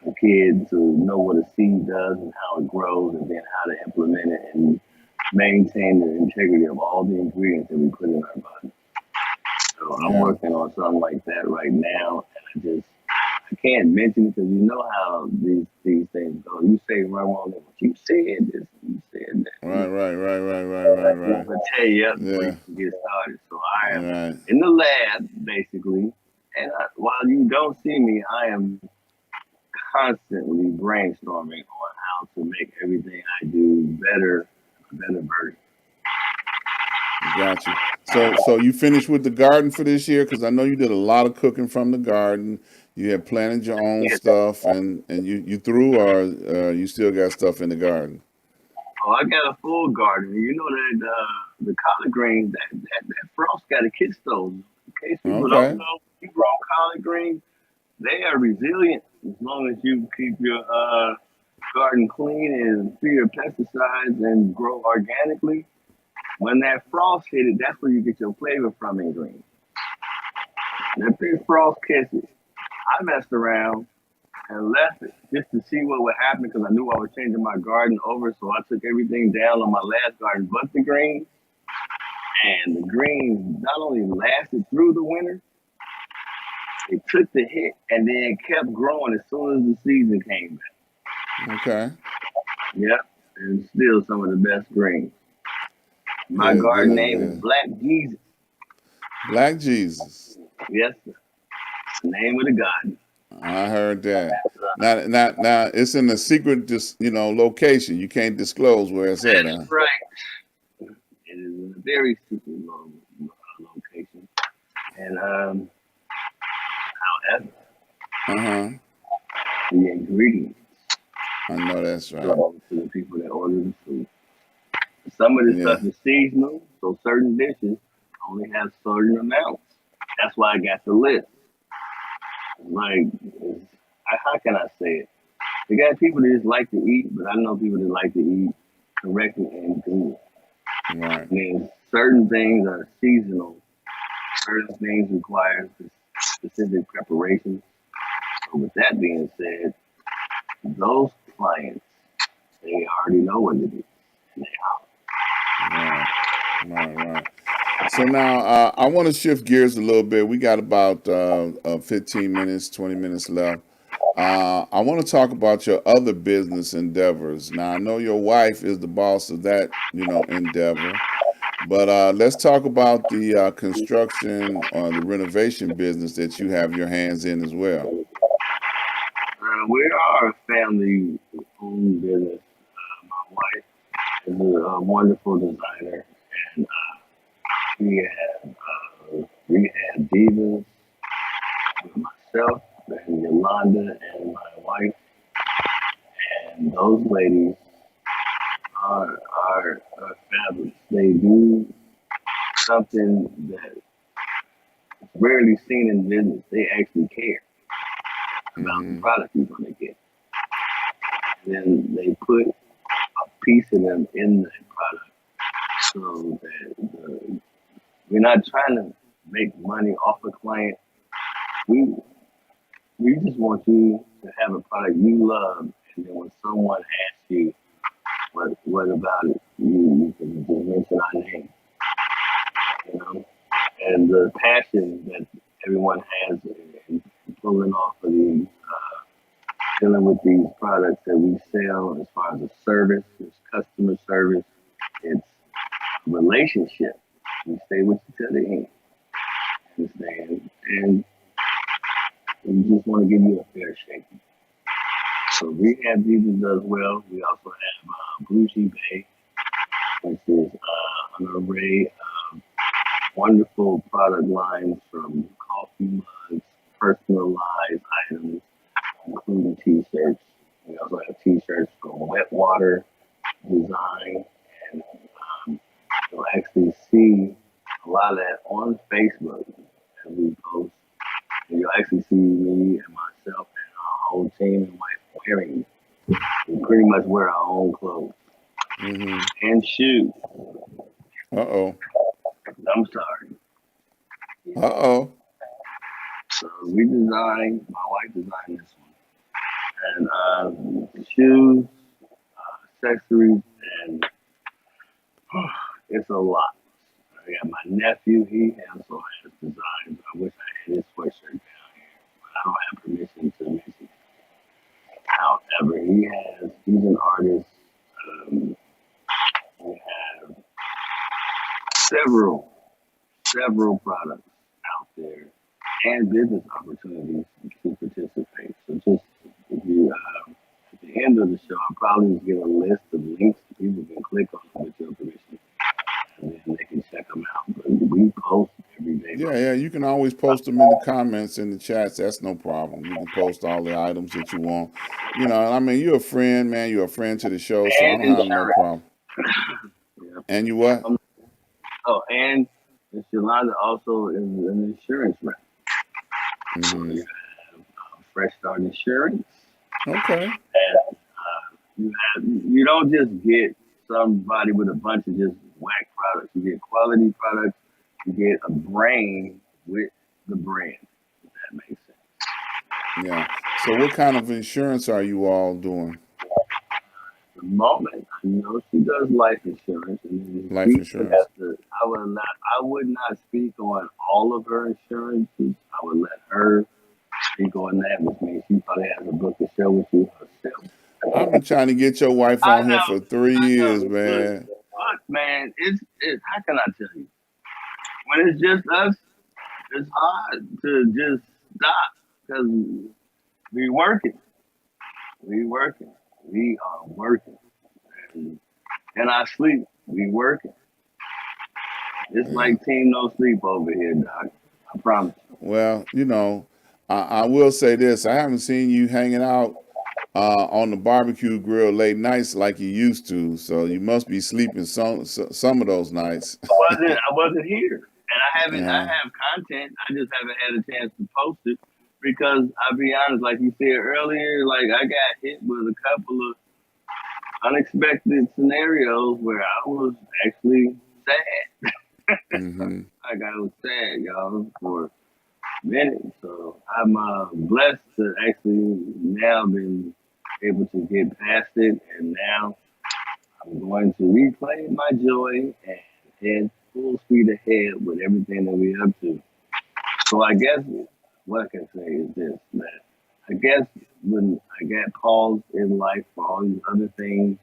a kid to know what a seed does and how it grows, and then how to implement it and maintain the integrity of all the ingredients that we put in our body. So I'm Yeah. working on something like that right now, and I can't mention it because you know how these things go. You say Ramon, you said this, you said that. Right, right, right, right, right, I right, want right. to tell you before Yeah. you can get started. So I am Right. in the lab basically, and while you don't see me, I am constantly brainstorming on how to make everything I do better, a better version. Got you. So you finished with the garden for this year? Because I know you did a lot of cooking from the garden. You had planted your own Yes. stuff, and you threw, or you still got stuff in the garden? Oh, I got a full garden. You know that the collard greens, that frost got to kiss those. In case people don't Okay. know, you grow collard greens, they are resilient as long as you keep your garden clean and free of pesticides and grow organically. When that frost hit it, that's where you get your flavor from in greens. And if this frost kisses, I messed around and left it just to see what would happen because I knew I was changing my garden over. So I took everything down on my last garden but the greens. And the greens not only lasted through the winter, it took the hit and then kept growing as soon as the season came back. Okay. Yep. And still some of the best greens. My Good, garden good, name is good. Black Jesus. Black Jesus. Yes, sir. The name of the garden. I heard that. Now, it's in a secret, just location. You can't disclose where it's at, That is huh? right. It is in a very secret location. And however, Uh-huh. the ingredients I know that's right. go to the people that order the food. Some of this Yeah. stuff is seasonal, so certain dishes only have certain amounts. That's why I got the list. Like, how can I say it? You got people that just like to eat, but I know people that like to eat correctly and good. Right. And then certain things are seasonal. Certain things require specific preparation. So with that being said, those clients, they already know what to do. And Right. Right. Right. So now I want to shift gears a little bit. We got about 15 minutes, 20 minutes left. I want to talk about your other business endeavors. Now, I know your wife is the boss of that, endeavor, but let's talk about the construction or the renovation business that you have your hands in as well. we are a family-owned business. My wife is a wonderful designer, and we have rehab divas with myself and Yolanda and my wife, and those ladies are fabulous. They do something that is rarely seen in business. They actually care about the Hmm. product you're going to get. And then they put a piece of them in that product so that we're not trying to make money off a client. We we just want you to have a product you love, and then when someone asks you what about it, you can just mention our name, you know, and the passion that everyone has in pulling off of these, dealing with these products that we sell as far as the service, it's customer service, it's relationship. We stay with you to the end, understand? And we just want to give you a fair shake. So rehab users as well. We also have Bougie Bay, which is an array of wonderful product lines from coffee mugs, personalized items, including t-shirts. We also have t-shirts from Wet Water Design, and you'll actually see a lot of that on Facebook as we post. And you'll actually see me and myself and our whole team and wife wearing. We pretty much wear our own clothes Mm-hmm. and shoes. Uh-oh. I'm sorry. Uh-oh. So my wife designed this one. And shoes, accessories, and it's a lot. I got my nephew, he also has designs. I wish I had his sweatshirt down here, but I don't have permission to mention it. However, he's an artist. Um, we have several, several products out there and business opportunities to participate. So just if you, at the end of the show, I'll probably just get a list of links that people can click on with your permission, and then they can check them out. But we post every day, Yeah, bro. yeah, you can always post them in the comments in the chats. That's no problem. You can post all the items that you want. I mean, you're a friend, man. You're a friend to the show, so I And don't have no insurance. problem. Yeah. And you what? Oh, and Miss Yolanda also is an insurance rep. So Mm-hmm. you have Fresh Start Insurance, Okay. and you don't just get somebody with a bunch of just whack products. You get quality products. You get a brain with the brand. If that makes sense. Yeah. So what kind of insurance are you all doing? The moment I know she does life insurance, and then Life she would insurance. have to. I would not speak on all of her insurances. I would let her speak on that, which means she probably has a book to share with you herself. I've been trying to get your wife I on here for know, 3 years, Look, man. man, it's. How can I tell you? When it's just us, it's hard to just stop because we working, we working, we are working, and in our sleep, we working. It's Yeah. like team no sleep over here, Doc. I promise. Well, I will say this. I haven't seen you hanging out on the barbecue grill late nights like you used to. So you must be sleeping some of those nights. I wasn't here, and I haven't. I Yeah. have content. I just haven't had a chance to post it because I'll be honest, like you said earlier, like I got hit with a couple of unexpected scenarios where I was actually sad. Hmm. Like I was sad, y'all, for a minute. So I'm blessed to actually now been able to get past it, and now I'm going to reclaim my joy and head full speed ahead with everything that we're up to. So I guess what I can say is this: that I guess when I got paused in life for all these other things,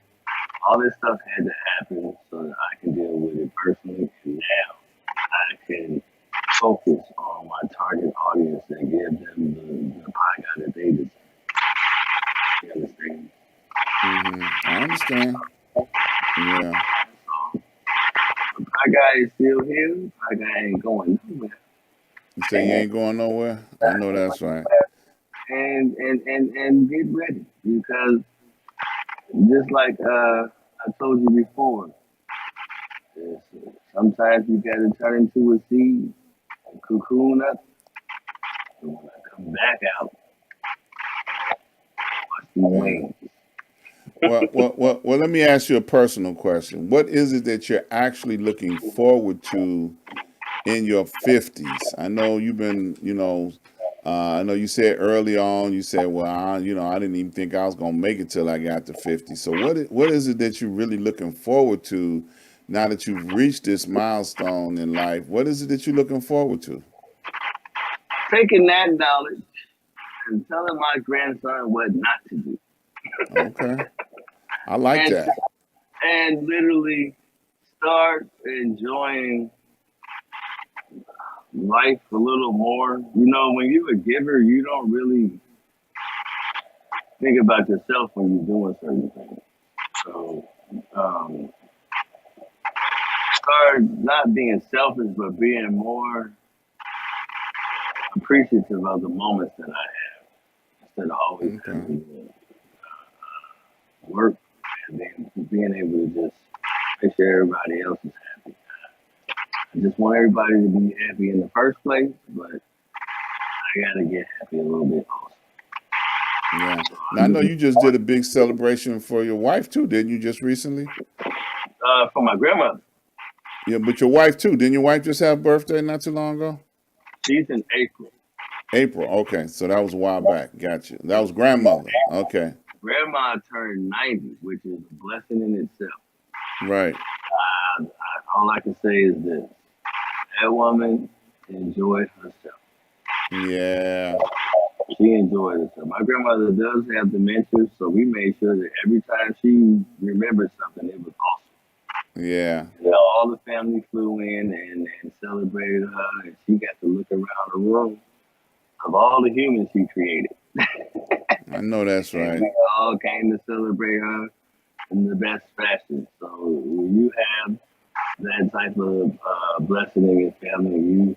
all this stuff had to happen so that I can deal with it personally. And now I can focus on my target audience and give them the pie that they deserve. You understand? I understand. Yeah. So the pie guy is still here. The pie guy ain't going nowhere. You say you ain't going nowhere? I know that's right. And get ready because just like I told you before, is sometimes you got to turn into a seed and cocoon up, and when I come back out, watch the Yeah. wings. Well, let me ask you a personal question. What is it that you're actually looking forward to in your 50s? I know you've been, I know you said early on, you said, well, I didn't even think I was going to make it till I got to 50. So what is it that you're really looking forward to now that you've reached this milestone in life? What is it that you're looking forward to? Taking that knowledge and telling my grandson what not to do, Okay. I like and that. literally start enjoying life a little more. When you're a giver, you don't really think about yourself when you're doing certain things. So um, start not being selfish, but being more appreciative of the moments that I have instead of always Okay. having to work and then being able to just make sure everybody else is happy. I just want everybody to be happy in the first place, but I gotta get happy a little bit also. Yeah. So Now I know you just did a big celebration for your wife too, didn't you, just recently? for my grandmother, Yeah, but your wife too. Didn't your wife just have a birthday not too long ago? she's in April. April. Okay, so that was a while back. Gotcha. That was grandmother. Okay. Grandma turned 90, which is a blessing in itself. Right. All I can say is this: that woman enjoyed herself. Yeah. She enjoyed herself. My grandmother does have dementia, so we made sure that every time she remembered something, it was awesome. Yeah. All the family flew in and celebrated her, and she got to look around the room of all the humans she created. I know that's And right. we all came to celebrate her in the best fashion. So when you have that type of blessing in your family,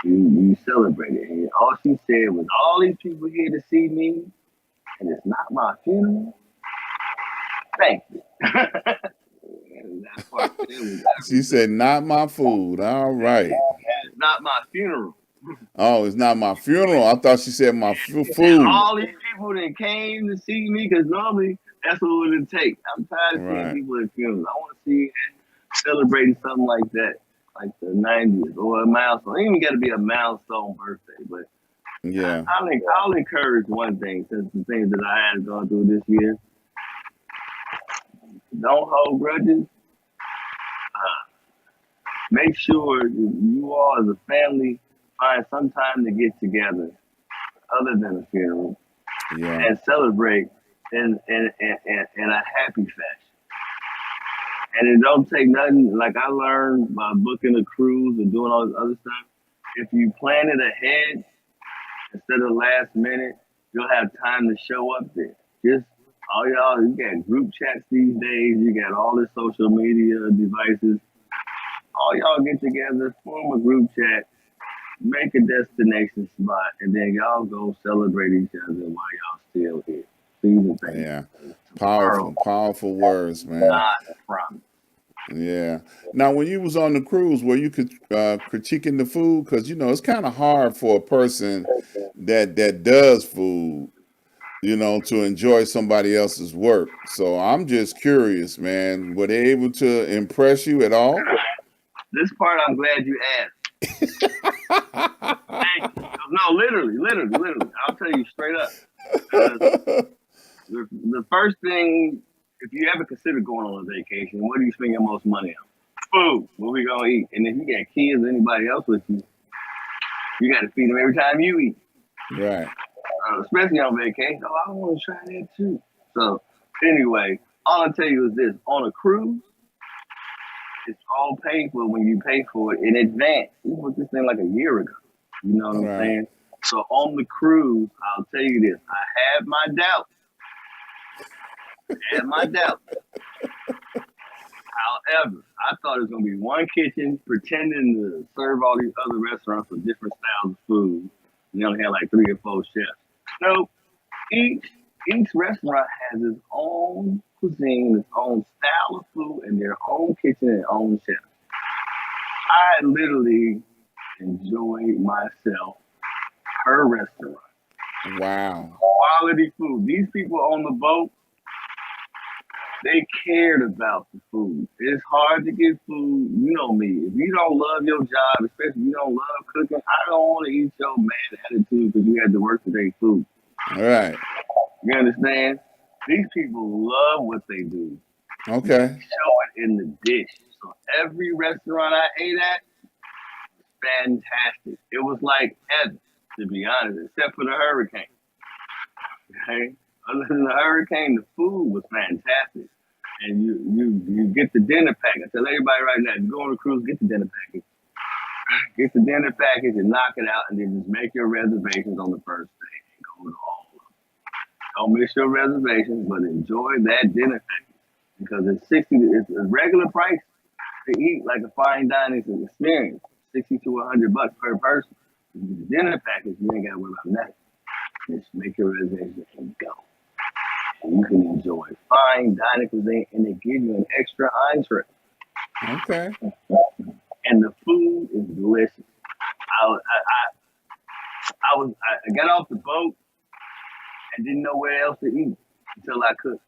you celebrate it. And all she said was, "All these people here to see me, and it's not my funeral. Thank you." And that part there was She everything. said, "Not my food." All right. It's not my funeral. Oh, it's not my funeral. I thought she said my She said, food. all these people that came to see me, because normally that's what it would take. I'm tired of seeing Right. people at funerals. I want to see celebrating something like that, like the 90th or a milestone. It ain't even got to be a milestone birthday, but Yeah. I'll encourage one thing, since the things that I had gone through this year. Don't hold grudges. Make sure you all as a family find some time to get together other than a funeral Yeah. and celebrate in a happy fashion. And it don't take nothing. Like I learned by booking a cruise and doing all this other stuff. If you plan it ahead instead of last minute, you'll have time to show up there. Just all y'all, you got group chats these days. You got all the social media devices. All y'all get together, form a group chat, make a destination spot, and then y'all go celebrate each other while y'all still here. Please and thank Yeah. you. Tomorrow, Powerful, powerful words, man. God promise. Yeah. Now, when you was on the cruise, were you critiquing the food? Because it's kind of hard for a person that does food, to enjoy somebody else's work. So I'm just curious, man. Were they able to impress you at all? This part I'm glad you asked. Thank you. No, literally. I'll tell you straight up. Uh, the first thing, if you ever consider going on a vacation, what do you spend your most money on? Food. What we gonna eat? And if you got kids or anybody else with you, you got to feed them every time you eat. Right. Especially on vacation. Oh, I want to try that too. So anyway, all I'll tell you is this: on a cruise, it's all paid for when you pay for it in advance. We booked this thing like a year ago. You know what I'm Right. saying? So on the cruise, I'll tell you this: I had my doubts. Had my doubts. However, I thought it was gonna be one kitchen pretending to serve all these other restaurants with different styles of food. And they only had like 3 or 4 chefs. Nope. Each restaurant has its own cuisine, its own style of food, and their own kitchen and own chef. I literally enjoyed myself per restaurant. Wow. Quality food. These people on the boat, They cared about the food. It's hard to get food. You know me. If you don't love your job, especially if you don't love cooking, I don't want to eat your mad attitude because you had to work to make food. All right. You understand? These people love what they do. Okay. Show it in the dish. So every restaurant I ate at, fantastic. It was like heaven, to be honest, except for the hurricane. Okay? Other than the hurricane, the food was fantastic. And you get the dinner package. I tell everybody right now, you go on a cruise, get the dinner package. Get the dinner package and knock it out, and then just make your reservations on the first day and go to all of them. Don't miss your reservations, but enjoy that dinner package because it's a regular price to eat like a fine dining experience, $60 to $100 per person. If you get the dinner package, you ain't got to worry about that. Just make your reservation and go. And you can enjoy fine dining cuisine, and they give you an extra entree. Okay. And the food is delicious. I got off the boat and didn't know where else to eat until I cooked.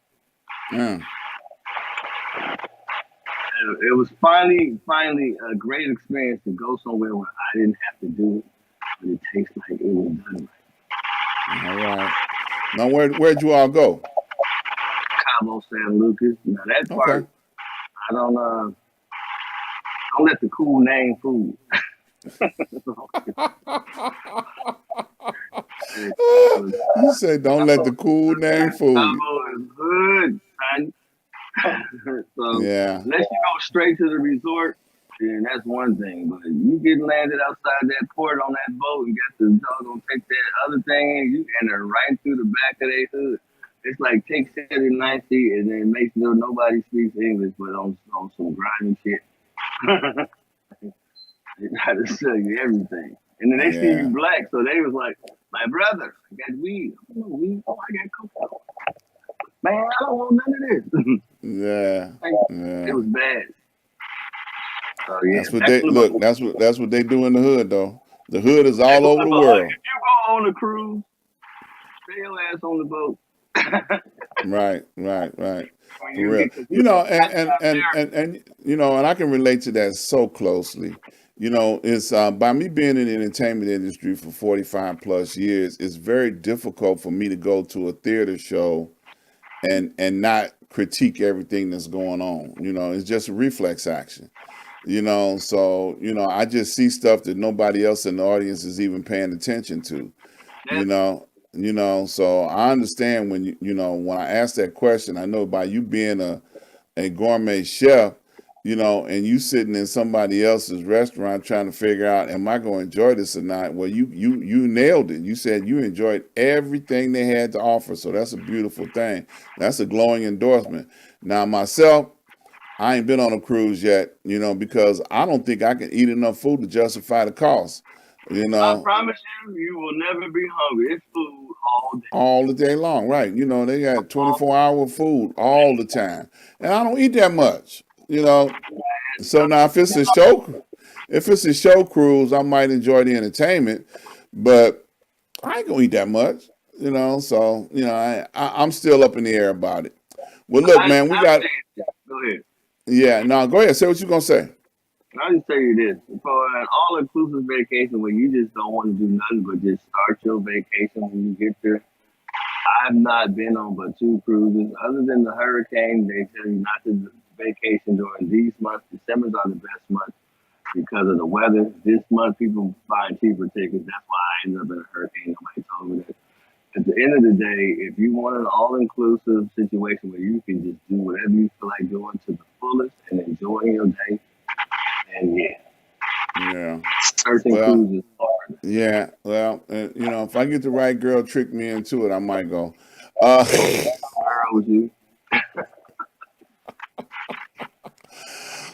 Mm. It was finally a great experience to go somewhere where I didn't have to do it, but it tastes like it was done right. All right. Now, where'd you all go? Cabo San Lucas. Now that part, Okay. I don't let the cool name fool you. You say don't let the cool name fool you. Cabo is good, son. So Yeah. unless you go straight to the resort, then that's one thing. But you get landed outside that port on that boat and got the dog gonna take that other thing and you enter right through the back of their hood. It's like take 70-90 and then make sure nobody speaks English, but on some grimy shit. They try to sell you everything. And then they see Yeah. you black, so they was like, my brother, I got weed. I don't know weed. Oh, I got cocaine. Man, I don't want none of this. Yeah. It Yeah. was bad. So yeah, That's what they look. That's what they do in the hood, though. The hood is all over the If world. you go on a cruise, stay your ass on the boat. Right. Right. Right. When For you real. get to You know, there, and you know, and I can relate to that so closely. You know, it's by me being in the entertainment industry for 45 plus years, it's very difficult for me to go to a theater show and not critique everything that's going on. You know, it's just a reflex action. You know, so you know, I just see stuff that nobody else in the audience is even paying attention to. You that's know, so I understand when you know when I ask that question, I know by you being a gourmet chef, you know, and you sitting in somebody else's restaurant trying to figure out, am I going to enjoy this or not? Well, you nailed it. You said you enjoyed everything they had to offer. So that's a beautiful thing. That's a glowing endorsement. Now, myself, I ain't been on a cruise yet, you know, because I don't think I can eat enough food to justify the cost, you I know, promise you will never be hungry. It's food all day. all the day long. Right. You know, they got 24-hour food all the time. And I don't eat that much, you know. So now if it's a show cruise, I might enjoy the entertainment, but I ain't gonna eat that much, you know. So you know, I'm still up in the air about it. Well, look, man, we I'll got say this. Go ahead. yeah. Now go ahead, say what you gonna say. I'll just tell you this. For an all inclusive vacation where you just don't want to do nothing but just start your vacation when you get there, I've not been on but two cruises. Other than the hurricane, they tell you not to vacation during these months. December's are the best months because of the weather. This month, people buying cheaper tickets. That's why I ended up in a hurricane. Nobody told me that. At the end of the day, if you want an all-inclusive situation where you can just do whatever you feel like doing to the fullest and enjoying your day, and yeah, Yeah. certain Well, cruises are. yeah. Well, you know, if I get the right girl trick me into it, I might go. Uh, Where with you?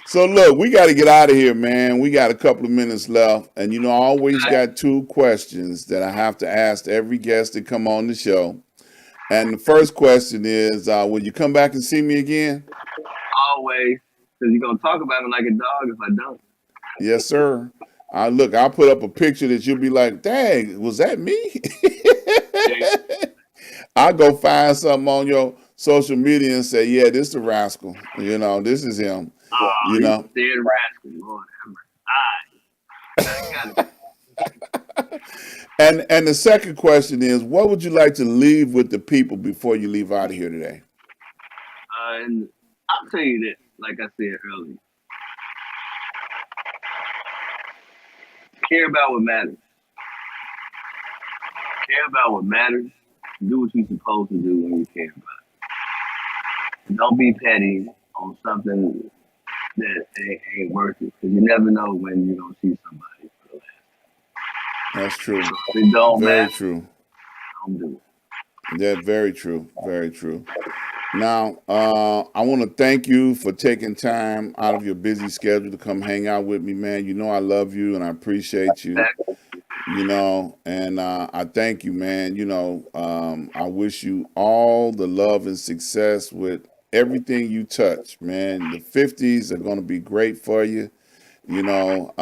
so look, we got to get out of here, man. We got a couple of minutes left, and you know, I always got two questions that I have to ask every guest that come on the show. And the first question is, will you come back and see me again? Always, because you're gonna talk about me like a dog if I don't. Yes, sir. Look, I'll put up a picture that you'll be like, dang, was that me? Yeah, I'll go find something on your social media and say, yeah, this is the rascal. You know, this is him. You You know. said rascal, Lord have mercy. I got it. And the second question is, what would you like to leave with the people before you leave out of here today? And I'll tell you this, like I said earlier, care about what matters. Care about what matters. Do what you're supposed to do when you care about it. Don't be petty on something that ain't worth it, because you never know when you're gonna see somebody for the That's last. true. So if it don't Very matter, true. don't do it. Yeah, very true. Very true. Now, I want to thank you for taking time out of your busy schedule to come hang out with me, man. You know I love you and I appreciate you. You know, and I thank you, man. You know, I wish you all the love and success with everything you touch, man. The 50s are going to be great for you. You know,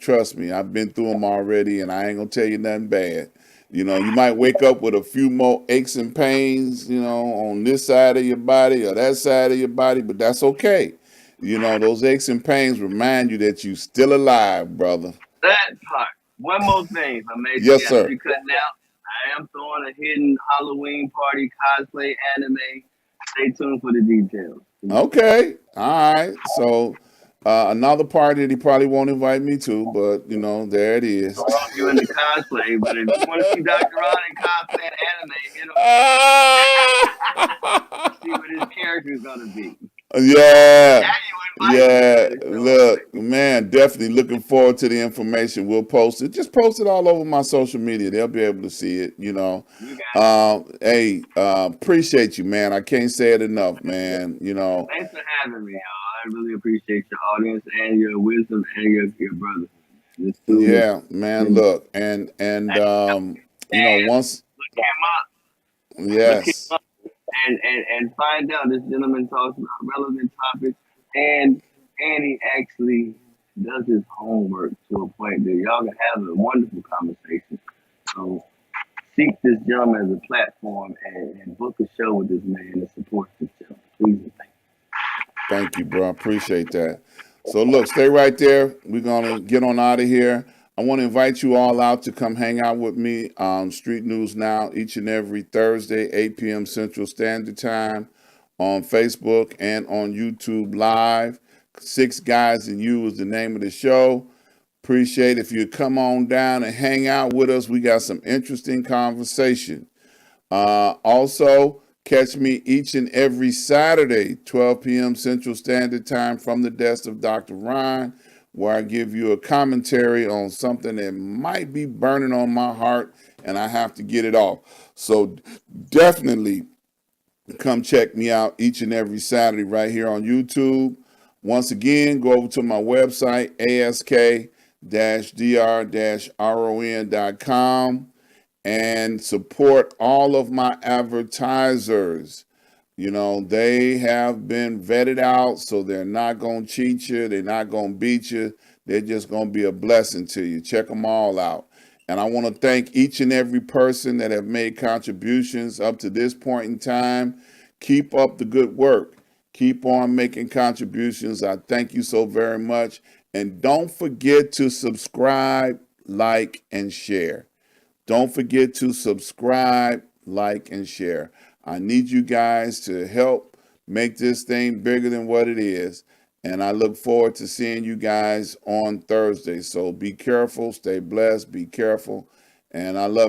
trust me, I've been through them already, and I ain't gonna tell you nothing bad. You know, you might wake up with a few more aches and pains, you know, on this side of your body or that side of your body, but that's okay. You know, those aches and pains remind you that you still alive, brother. That part. One more thing, if I may Yes, say, I know sir. you're cutting out. I am throwing a hidden Halloween party cosplay anime. Stay tuned for the details. Okay. All right. So another party that he probably won't invite me to, but you know, there it is. I don't know if you're into cosplay, but if you want to see Dr. Ron in cosplay and anime, hit him up. See what his character is gonna be. Yeah. Now you invite me Yeah. to the show Look, already. man, definitely looking forward to the information. We'll post it. Just post it all over my social media. They'll be able to see it, you know. You got it. Hey, appreciate you, man. I can't say it enough, man. You know. Thanks for having me, y'all. I really appreciate your audience and your wisdom and your brother. This truly Yeah, man, been look. And you know, and once look him up. Look him yes. up and find out. This gentleman talks about relevant topics and he actually does his homework to a point that y'all can have a wonderful conversation. So seek this gentleman as a platform and book a show with this man and support this gentleman. Please and thank Thank you, bro. I appreciate that. So look, stay right there. We're gonna get on out of here. I want to invite you all out to come hang out with me on Street News Now each and every Thursday, 8 p.m. Central Standard Time on Facebook and on YouTube Live. Six Guys and You is the name of the show. Appreciate if you come on down and hang out with us. We got some interesting conversation. Also, catch me each and every Saturday, 12 p.m. Central Standard Time from the desk of Dr. Ron, where I give you a commentary on something that might be burning on my heart and I have to get it off. So definitely come check me out each and every Saturday right here on YouTube. Once again, go over to my website, ask-dr-ron.com, and support all of my advertisers. You know, they have been vetted out, so they're not going to cheat you. They're not going to beat you. They're just going to be a blessing to you. Check them all out. And I want to thank each and every person that have made contributions up to this point in time. Keep up the good work. Keep on making contributions. I thank you so very much. And don't forget to subscribe, like, and share. Don't forget to subscribe, like, and share. I need you guys to help make this thing bigger than what it is. And I look forward to seeing you guys on Thursday. So be careful, stay blessed, be careful. And I love